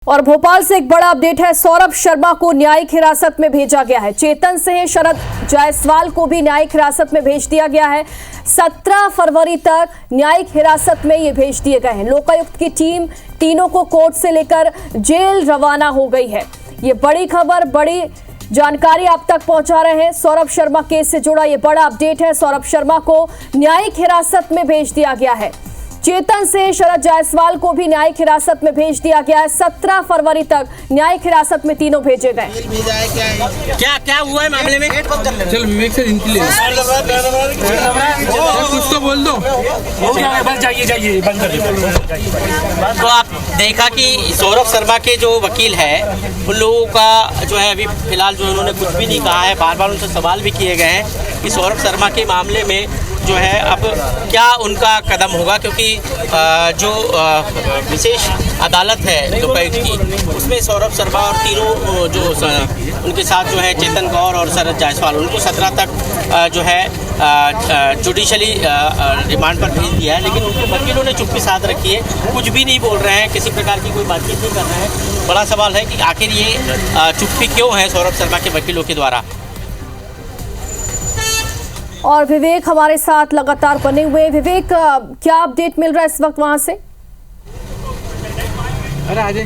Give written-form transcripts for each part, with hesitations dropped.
और भोपाल से एक बड़ा अपडेट है। सौरभ शर्मा को न्यायिक हिरासत में भेजा गया है। चेतन सिंह, शरद जायसवाल को भी न्यायिक हिरासत में भेज दिया गया है। 17 फरवरी तक न्यायिक हिरासत में ये भेज दिए गए हैं। लोकायुक्त की टीम तीनों को कोर्ट से लेकर जेल रवाना हो गई है। ये बड़ी खबर, बड़ी जानकारी आप तक पहुंचा रहे हैं। सौरभ शर्मा केस से जुड़ा ये बड़ा अपडेट है। सौरभ शर्मा को न्यायिक हिरासत में भेज दिया गया है। चेतन से शरद जायसवाल को भी न्यायिक हिरासत में भेज दिया गया है। 17 फरवरी तक न्यायिक हिरासत में तीनों भेजे गए। क्या क्या हुआ है मामले में? चल कुछ तो बोल दो। जाइए बंद कर दो। तो आप देखा कि सौरभ शर्मा के जो वकील है उन लोगों का जो है अभी फिलहाल जो उन्होंने कुछ भी नहीं कहा है। बार बार उनसे सवाल भी किए गए हैं कि सौरभ शर्मा के मामले में जो है अब क्या उनका कदम होगा, क्योंकि जो विशेष अदालत है लोकायुक्त की उसमें सौरभ शर्मा और तीनों जो उनके साथ जो है चेतन गौर और शरद जायसवाल, उनको 17 तक जो है जुडिशली रिमांड पर भेज दिया है। लेकिन उनके वकीलों ने चुप्पी साध रखी है, कुछ भी नहीं बोल रहे हैं, किसी प्रकार की कोई बातचीत नहीं कर रहे हैं। बड़ा सवाल है कि आखिर ये चुप्पी क्यों है सौरभ शर्मा के वकीलों के द्वारा। और विवेक हमारे साथ लगातार बने हुए। विवेक, क्या अपडेट मिल रहा है इस वक्त वहां से? अरे आजे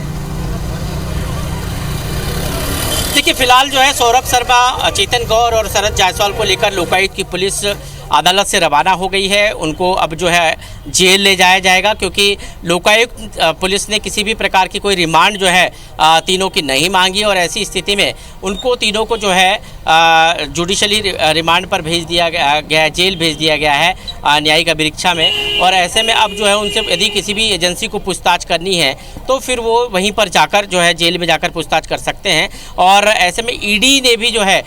देखिए, फिलहाल जो है सौरभ शर्मा, चेतन गौर और शरद जायसवाल को लेकर लोकायुक्त की पुलिस अदालत से रवाना हो गई है। उनको अब जो है जेल ले जाया जाएगा, क्योंकि लोकायुक्त पुलिस ने किसी भी प्रकार की कोई रिमांड जो है तीनों की नहीं मांगी और ऐसी स्थिति में उनको तीनों को जो है जुडिशली रिमांड पर भेज दिया गया, जेल भेज दिया गया है न्यायिक अभिरक्षा में। और ऐसे में अब जो है उनसे यदि किसी भी एजेंसी को पूछताछ करनी है तो फिर वो वहीं पर जाकर जो है जेल में जाकर पूछताछ कर सकते हैं। और ऐसे में ईडी ने भी जो है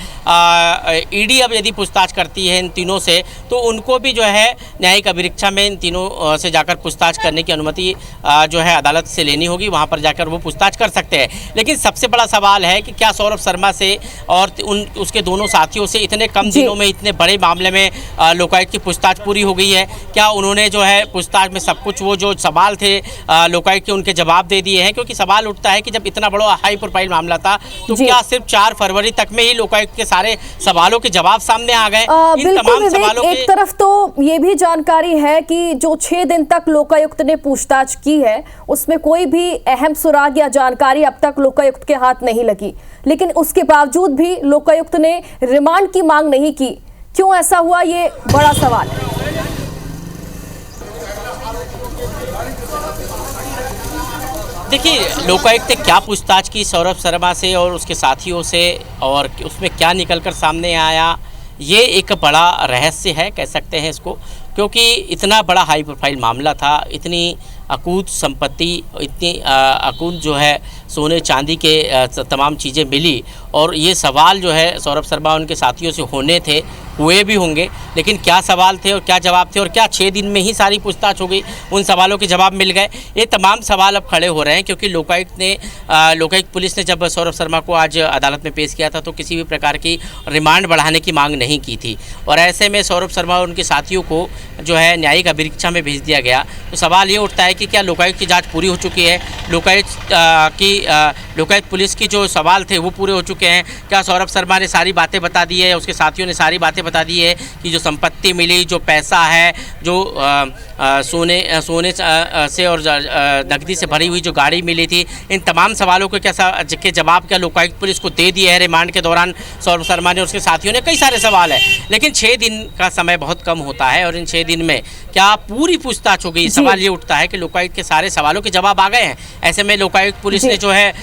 ईडी अब यदि पूछताछ करती है इन तीनों से तो उनको भी जो है न्यायिक अभिरक्षा में इन तीनों से जाकर पूछताछ करने की अनुमति जो है अदालत से लेनी होगी। वहां पर जाकर वो पूछताछ कर सकते हैं। लेकिन सबसे बड़ा सवाल है कि क्या सौरभ शर्मा से और उसके दोनों साथियों से इतने कम दिनों में इतने बड़े मामले में लोकायुक्त की पूछताछ पूरी हो गई है? क्या उन्होंने जो है पूछताछ में सब कुछ वो जो सवाल थे लोकायुक्त के उनके जवाब दे दिए हैं? क्योंकि सवाल उठता है कि जब इतना बड़ा हाई प्रोफाइल मामला था तो क्या सिर्फ 4 फरवरी तक में ही लोकायुक्त के सारे सवालों के जवाब सामने आ गए? इन तमाम सवालों एक तरफ तो ये भी जानकारी है कि जो 6 दिन तक लोकायुक्त ने पूछताछ की है उसमें कोई भी अहम सुराग या जानकारी अब तक लोकायुक्त के हाथ नहीं लगी, लेकिन उसके बावजूद भी लोकायुक्त ने रिमांड की मांग नहीं की। क्यों ऐसा हुआ, ये बड़ा सवाल है। देखिए, लोकायुक्त ने क्या पूछताछ की सौरभ शर्मा से और उसके साथियों से, और उसमें क्या निकलकर सामने आया, ये एक बड़ा रहस्य है कह सकते हैं इसको। क्योंकि इतना बड़ा हाई प्रोफाइल मामला था, इतनी अकूत संपत्ति, इतनी अकूत जो है सोने चांदी के तमाम चीज़ें मिली, और ये सवाल जो है सौरभ शर्मा उनके साथियों से होने थे, हुए भी होंगे। लेकिन क्या सवाल थे और क्या जवाब थे, और क्या 6 दिन में ही सारी पूछताछ हो गई, उन सवालों के जवाब मिल गए? ये तमाम सवाल अब खड़े हो रहे हैं। क्योंकि लोकायुक्त पुलिस ने जब सौरभ शर्मा को आज अदालत में पेश किया था तो किसी भी प्रकार की रिमांड बढ़ाने की मांग नहीं की थी। और ऐसे में सौरभ शर्मा और उनके साथियों को जो है न्यायिक अभिरक्षा में भेज दिया गया। तो सवाल ये उठता है कि क्या लोकायुक्त की जांच पूरी हो चुकी है? लोकायुक्त पुलिस की जो सवाल थे वो पूरे हो चुके हैं? क्या सौरभ शर्मा ने सारी बातें बता दी है, उसके साथियों ने सारी बातें बता दी है कि जो संपत्ति मिली, जो पैसा है, जो सोने से और नकदी से भरी हुई जो गाड़ी मिली थी, इन तमाम सवालों के के जवाब क्या लोकायुक्त पुलिस को दे दिए है रिमांड के दौरान सौरभ शर्मा ने और उसके साथियों ने? कई सारे सवाल है, लेकिन 6 दिन का समय बहुत कम होता है। और इन 6 दिन में क्या पूरी पूछताछ हो गई? सवाल ये उठता है कि लोकायुक्त के सारे सवालों के जवाब आ गए हैं। ऐसे में लोकायुक्त पुलिस ने जो है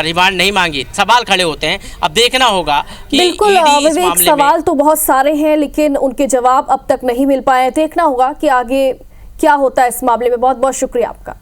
रिमांड नहीं मांगी। सवाल खड़े होते हैं, अब देखना होगा कि बिल्कुल विवेक, सवाल तो बहुत सारे हैं लेकिन उनके जवाब अब तक नहीं मिल पाए। देखना होगा कि आगे क्या होता है इस मामले में। बहुत बहुत शुक्रिया आपका।